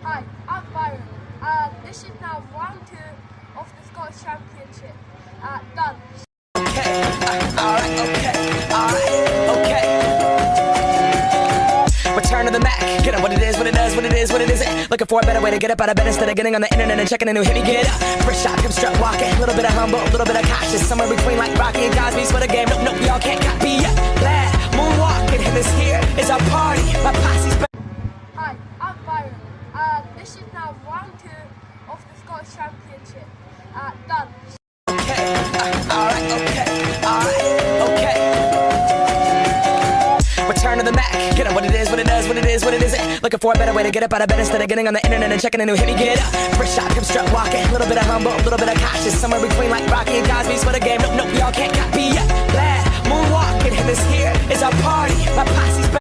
Hi, I'm Byron. This is now round 2 of the Scottish Championship. Done. Okay, alright, okay. Return to the Mac, get up what it is, what it does, what it is, what it isn't. Looking for a better way to get up out of bed instead of getting on the internet and checking a new hit. Me get up, first shot, come strut walking. A little bit of humble, a little bit of cautious. Somewhere between like Rocky and Cosby's for the game. Nope, nope, y'all can't copy yet. Glad moonwalking, and this here is our party. My posse's back. Hi, I'm Byron. This is now round 2 of the Scottish Championship. Done. Okay, alright, okay. Return to the Mac, get up what it is, what it does, what it is, what it isn't. Looking for a better way to get up out of bed instead of getting on the internet and checking a new hit. Me get up, first shot, come strut walking. A little bit of humble, a little bit of cautious. Somewhere between like Rocky and Cosby's for the game. Nope, nope, y'all can't copy yet. Glad moonwalking, and this here is our party. My posse's back.